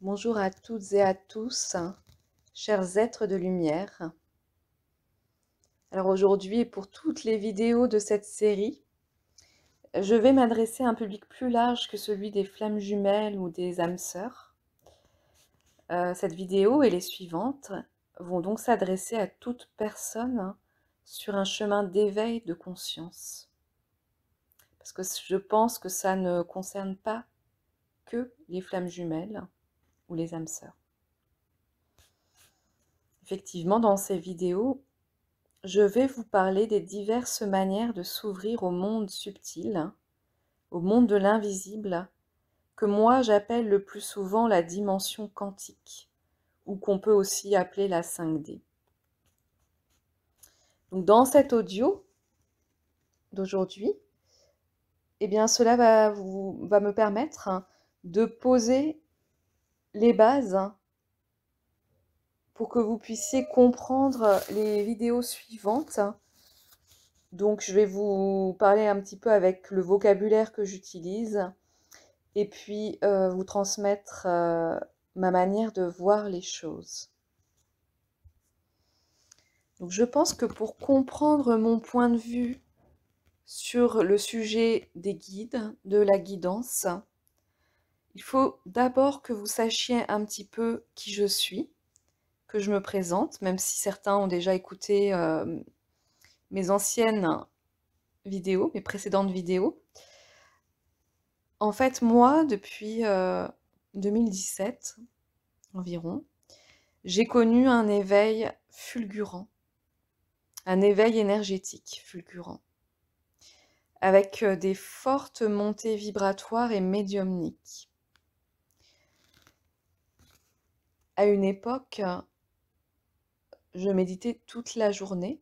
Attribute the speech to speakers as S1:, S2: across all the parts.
S1: Bonjour à toutes et à tous, chers êtres de lumière. Alors aujourd'hui et pour toutes les vidéos de cette série, je vais m'adresser à un public plus large que celui des flammes jumelles ou des âmes sœurs. Cette vidéo et les suivantes vont donc s'adresser à toute personne sur un chemin d'éveil de conscience. Parce que je pense que ça ne concerne pas que les flammes jumelles ou les âmes sœurs. Effectivement, dans ces vidéos, je vais vous parler des diverses manières de s'ouvrir au monde subtil, au monde de l'invisible, que moi j'appelle le plus souvent la dimension quantique, ou qu'on peut aussi appeler la 5D. Donc dans cet audio d'aujourd'hui, eh bien cela va me permettre de poser les bases pour que vous puissiez comprendre les vidéos suivantes. Donc je vais vous parler un petit peu avec le vocabulaire que j'utilise et puis vous transmettre ma manière de voir les choses. Donc je pense que pour comprendre mon point de vue sur le sujet des guides, de la guidance, il faut d'abord que vous sachiez un petit peu qui je suis, que je me présente, même si certains ont déjà écouté mes anciennes vidéos, mes précédentes vidéos. En fait, moi, depuis 2017 environ, j'ai connu un éveil fulgurant, un éveil énergétique fulgurant, avec des fortes montées vibratoires et médiumniques. À une époque, je méditais toute la journée,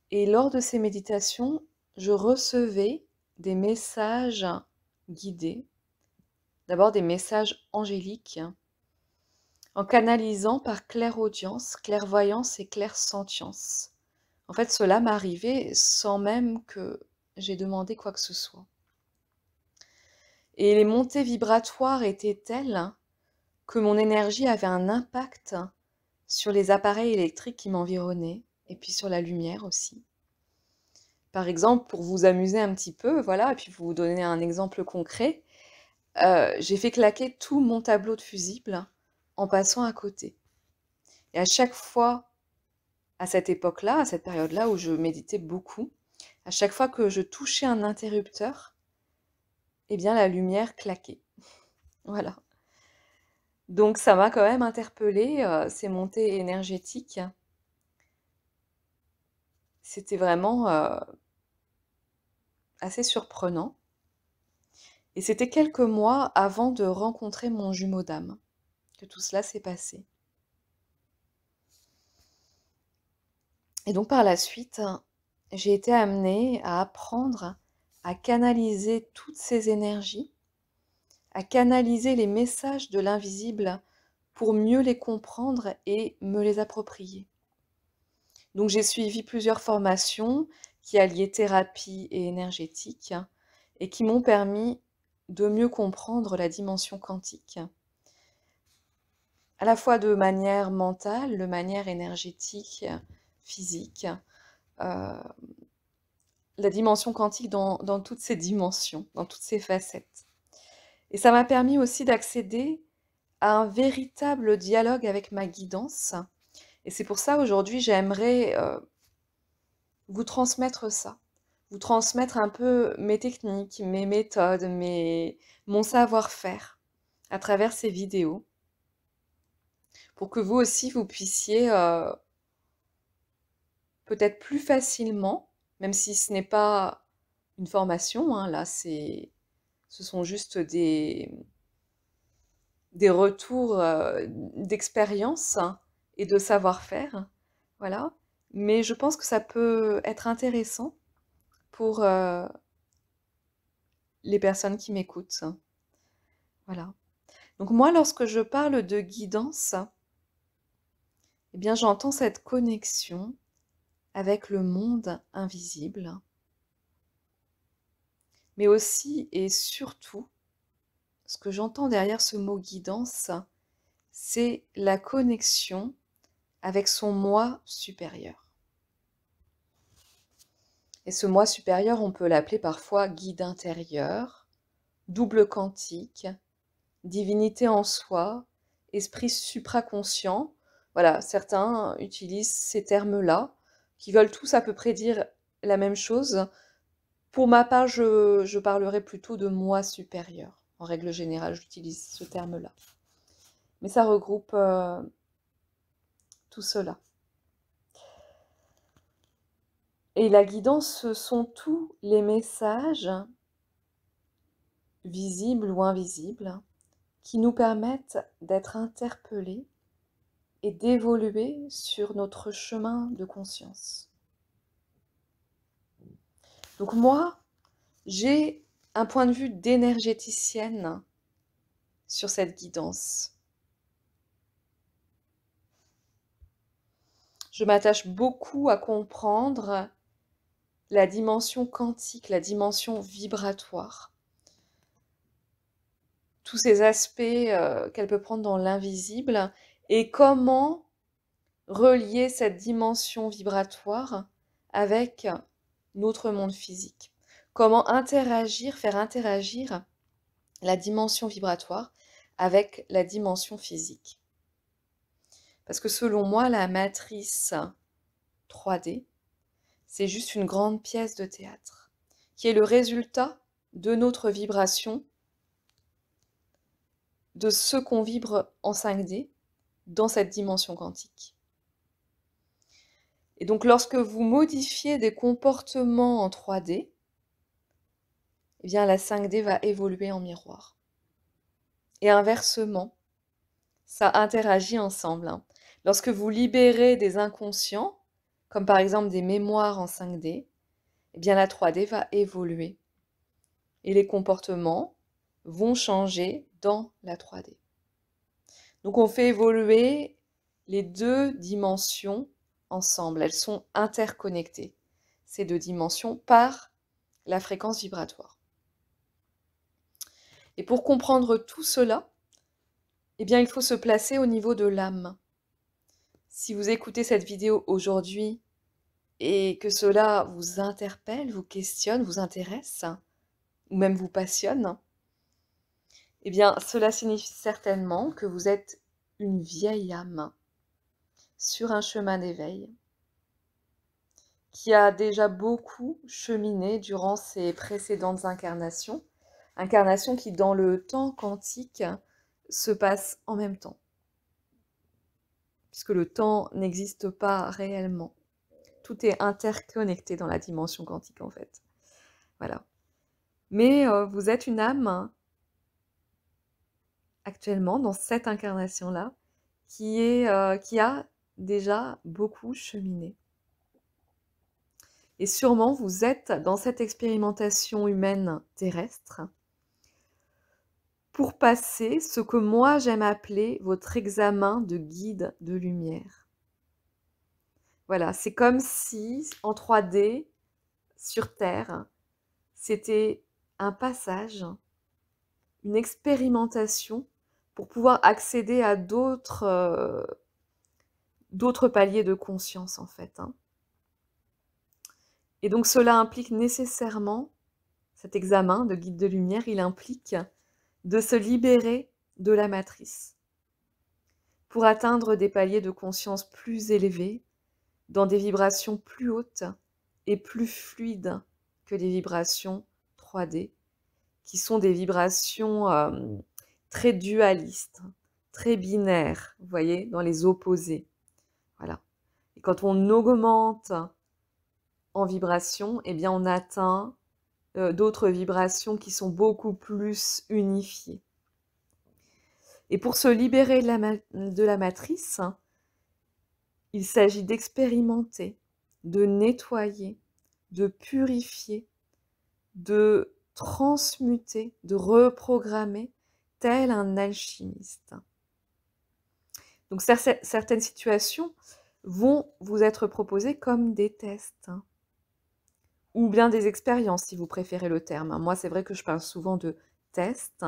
S1: et lors de ces méditations, je recevais des messages guidés, d'abord des messages angéliques, en canalisant par clairaudience, clairvoyance et clairsentience. En fait, cela m'arrivait sans même que j'ai demandé quoi que ce soit. Et les montées vibratoires étaient telles que mon énergie avait un impact sur les appareils électriques qui m'environnaient, et puis sur la lumière aussi. Par exemple, pour vous amuser un petit peu, voilà, et puis vous donner un exemple concret, j'ai fait claquer tout mon tableau de fusibles en passant à côté. Et à chaque fois, à cette époque-là, à cette période-là où je méditais beaucoup, à chaque fois que je touchais un interrupteur, eh bien la lumière claquait. Voilà. Donc ça m'a quand même interpellée, ces montées énergétiques. C'était vraiment assez surprenant. Et c'était quelques mois avant de rencontrer mon jumeau d'âme que tout cela s'est passé. Et donc par la suite, j'ai été amenée à apprendre à canaliser toutes ces énergies, à canaliser les messages de l'invisible pour mieux les comprendre et me les approprier. Donc j'ai suivi plusieurs formations qui alliaient thérapie et énergétique et qui m'ont permis de mieux comprendre la dimension quantique, à la fois de manière mentale, de manière énergétique, physique, la dimension quantique dans toutes ses dimensions, dans toutes ses facettes. Et ça m'a permis aussi d'accéder à un véritable dialogue avec ma guidance. Et c'est pour ça aujourd'hui j'aimerais vous transmettre ça, vous transmettre un peu mes techniques, mes méthodes, mon savoir-faire à travers ces vidéos, pour que vous aussi vous puissiez peut-être plus facilement, même si ce n'est pas une formation, hein, là ce sont juste des retours d'expérience et de savoir-faire, voilà. Mais je pense que ça peut être intéressant pour les personnes qui m'écoutent. Voilà. Donc moi, lorsque je parle de guidance, eh bien j'entends cette connexion avec le monde invisible, mais aussi et surtout ce que j'entends derrière ce mot guidance, c'est la connexion avec son moi supérieur. Et ce moi supérieur, on peut l'appeler parfois guide intérieur, double quantique, divinité en soi, esprit supraconscient. Voilà, certains utilisent ces termes-là, qui veulent tous à peu près dire la même chose. Pour ma part, je parlerai plutôt de moi supérieur. En règle générale, j'utilise ce terme-là. Mais ça regroupe tout cela. Et la guidance, ce sont tous les messages, visibles ou invisibles, qui nous permettent d'être interpellés et d'évoluer sur notre chemin de conscience. Donc moi, j'ai un point de vue d'énergéticienne sur cette guidance. Je m'attache beaucoup à comprendre la dimension quantique, la dimension vibratoire, tous ces aspects qu'elle peut prendre dans l'invisible et comment relier cette dimension vibratoire avec notre monde physique. Comment interagir, faire interagir la dimension vibratoire avec la dimension physique. Parce que selon moi, la matrice 3D, c'est juste une grande pièce de théâtre, qui est le résultat de notre vibration, de ce qu'on vibre en 5D dans cette dimension quantique. Et donc lorsque vous modifiez des comportements en 3D, eh bien la 5D va évoluer en miroir. Et inversement, ça interagit ensemble. Lorsque vous libérez des inconscients, comme par exemple des mémoires en 5D, eh bien la 3D va évoluer. Et les comportements vont changer dans la 3D. Donc on fait évoluer les deux dimensions ensemble. Elles sont interconnectées, ces deux dimensions, par la fréquence vibratoire. Et pour comprendre tout cela, eh bien, il faut se placer au niveau de l'âme. Si vous écoutez cette vidéo aujourd'hui et que cela vous interpelle, vous questionne, vous intéresse, ou même vous passionne, eh bien, cela signifie certainement que vous êtes une vieille âme sur un chemin d'éveil qui a déjà beaucoup cheminé durant ses précédentes incarnations, incarnations qui, dans le temps quantique, se passent en même temps, puisque le temps n'existe pas réellement. Tout est interconnecté dans la dimension quantique, en fait. Voilà. Mais vous êtes une âme, actuellement, dans cette incarnation-là, qui a déjà beaucoup cheminé. Et sûrement, vous êtes dans cette expérimentation humaine terrestre pour passer ce que moi j'aime appeler votre examen de guide de lumière. Voilà, c'est comme si, en 3D, sur Terre, c'était un passage, une expérimentation pour pouvoir accéder à d'autres paliers de conscience, en fait. Et donc cela implique nécessairement, cet examen de guide de lumière, il implique de se libérer de la matrice pour atteindre des paliers de conscience plus élevés, dans des vibrations plus hautes et plus fluides que les vibrations 3D, qui sont des vibrations très dualistes, très binaires, vous voyez, dans les opposés. Voilà. Et quand on augmente en vibration, eh bien on atteint d'autres vibrations qui sont beaucoup plus unifiées. Et pour se libérer de la matrice, il s'agit d'expérimenter, de nettoyer, de purifier, de transmuter, de reprogrammer, tel un alchimiste. Donc certaines situations vont vous être proposées comme des tests, ou bien des expériences, si vous préférez le terme. Moi, c'est vrai que je parle souvent de tests,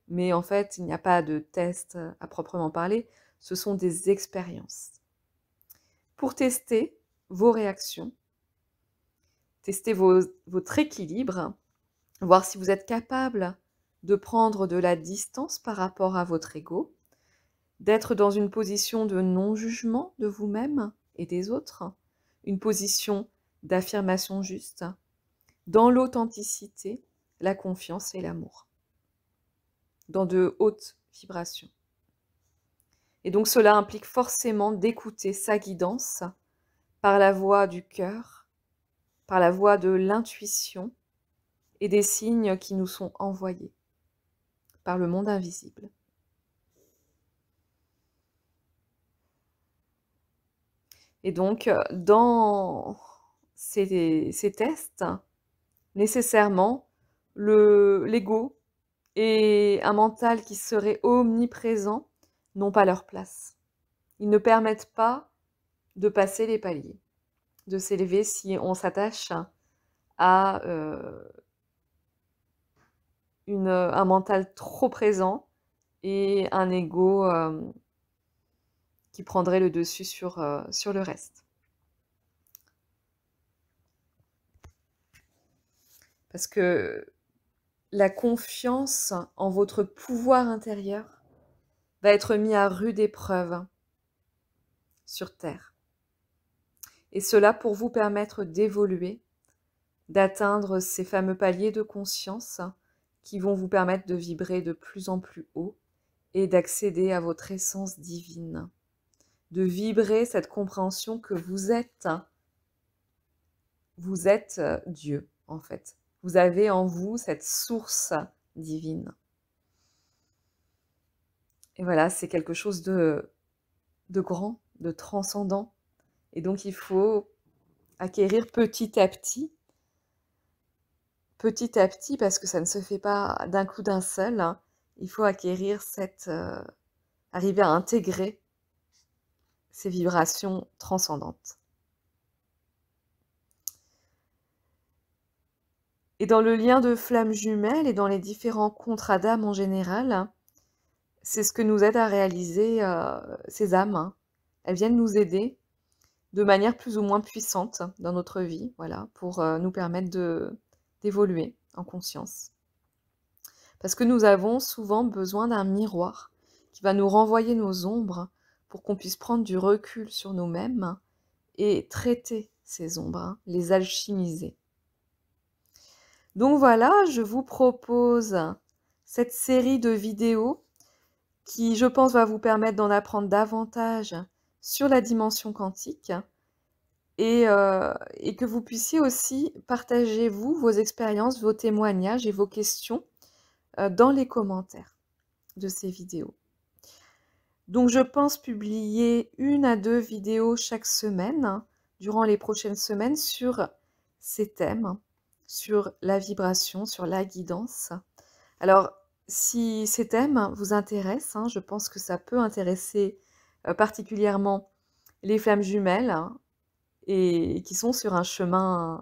S1: mais en fait, il n'y a pas de test à proprement parler, ce sont des expériences. Pour tester vos réactions, tester votre équilibre, voir si vous êtes capable de prendre de la distance par rapport à votre ego, d'être dans une position de non-jugement de vous-même et des autres, une position d'affirmation juste, dans l'authenticité, la confiance et l'amour, dans de hautes vibrations. Et donc cela implique forcément d'écouter sa guidance par la voix du cœur, par la voix de l'intuition et des signes qui nous sont envoyés par le monde invisible. Et donc, dans ces tests, nécessairement, l'ego et un mental qui serait omniprésent n'ont pas leur place. Ils ne permettent pas de passer les paliers, de s'élever si on s'attache à un mental trop présent et un ego qui prendrait le dessus sur le reste. Parce que la confiance en votre pouvoir intérieur va être mise à rude épreuve sur Terre. Et cela pour vous permettre d'évoluer, d'atteindre ces fameux paliers de conscience qui vont vous permettre de vibrer de plus en plus haut et d'accéder à votre essence divine, de vibrer cette compréhension que vous êtes Dieu, en fait. Vous avez en vous cette source divine. Et voilà, c'est quelque chose de grand, de transcendant. Et donc, il faut acquérir petit à petit, parce que ça ne se fait pas d'un coup d'un seul. Hein. Il faut acquérir arriver à intégrer ces vibrations transcendantes. Et dans le lien de flammes jumelles et dans les différents contrats d'âme en général, c'est ce que nous aide à réaliser ces âmes. Hein. Elles viennent nous aider de manière plus ou moins puissante dans notre vie, voilà, pour nous permettre d'évoluer en conscience. Parce que nous avons souvent besoin d'un miroir qui va nous renvoyer nos ombres pour qu'on puisse prendre du recul sur nous-mêmes et traiter ces ombres, hein, les alchimiser. Donc voilà, je vous propose cette série de vidéos qui, je pense, va vous permettre d'en apprendre davantage sur la dimension quantique et que vous puissiez aussi partager, vous, vos expériences, vos témoignages et vos questions dans les commentaires de ces vidéos. Donc je pense publier 1 à 2 vidéos chaque semaine, durant les prochaines semaines, sur ces thèmes, sur la vibration, sur la guidance. Alors, si ces thèmes vous intéressent, hein, je pense que ça peut intéresser particulièrement les flammes jumelles, hein, et qui sont sur un chemin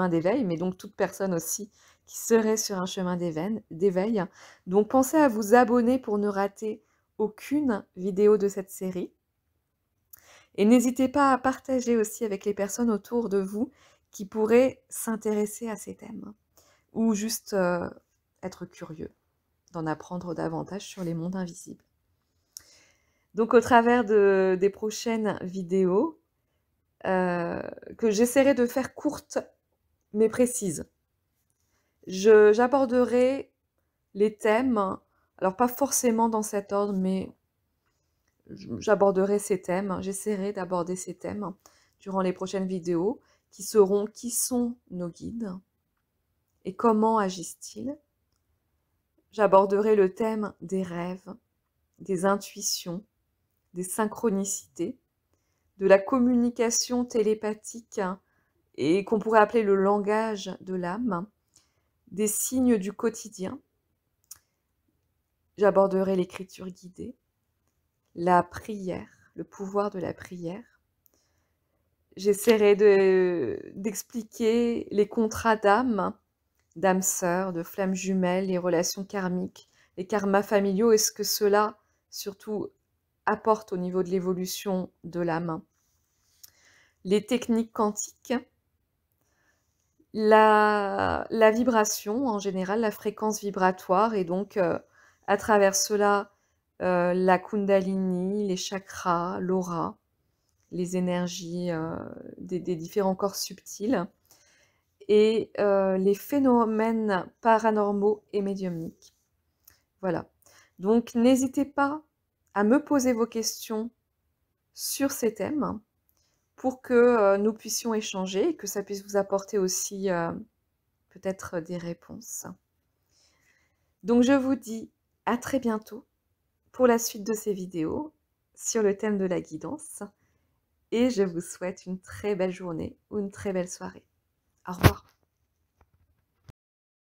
S1: d'éveil, mais donc toute personne aussi qui serait sur un chemin d'éveil. Donc pensez à vous abonner pour ne rater aucune vidéo de cette série. Et n'hésitez pas à partager aussi avec les personnes autour de vous qui pourraient s'intéresser à ces thèmes, ou juste être curieux d'en apprendre davantage sur les mondes invisibles. Donc au travers des prochaines vidéos, que j'essaierai de faire courtes mais précises. J'aborderai les thèmes, alors pas forcément dans cet ordre, mais j'aborderai ces thèmes, j'essaierai d'aborder ces thèmes durant les prochaines vidéos, qui seront qui sont nos guides et comment agissent-ils. J'aborderai le thème des rêves, des intuitions, des synchronicités, de la communication télépathique et qu'on pourrait appeler le langage de l'âme, des signes du quotidien. J'aborderai l'écriture guidée, la prière, le pouvoir de la prière. J'essaierai d'expliquer les contrats d'âme, d'âmes sœurs, de flammes jumelles, les relations karmiques, les karmas familiaux et ce que cela, surtout, apporte au niveau de l'évolution de l'âme. Les techniques quantiques, la vibration en général, la fréquence vibratoire, et donc à travers cela, la kundalini, les chakras, l'aura, les énergies des différents corps subtils, et les phénomènes paranormaux et médiumniques. Voilà. Donc n'hésitez pas à me poser vos questions sur ces thèmes pour que nous puissions échanger et que ça puisse vous apporter aussi peut-être des réponses. Donc je vous dis à très bientôt pour la suite de ces vidéos sur le thème de la guidance et je vous souhaite une très belle journée ou une très belle soirée. Au revoir.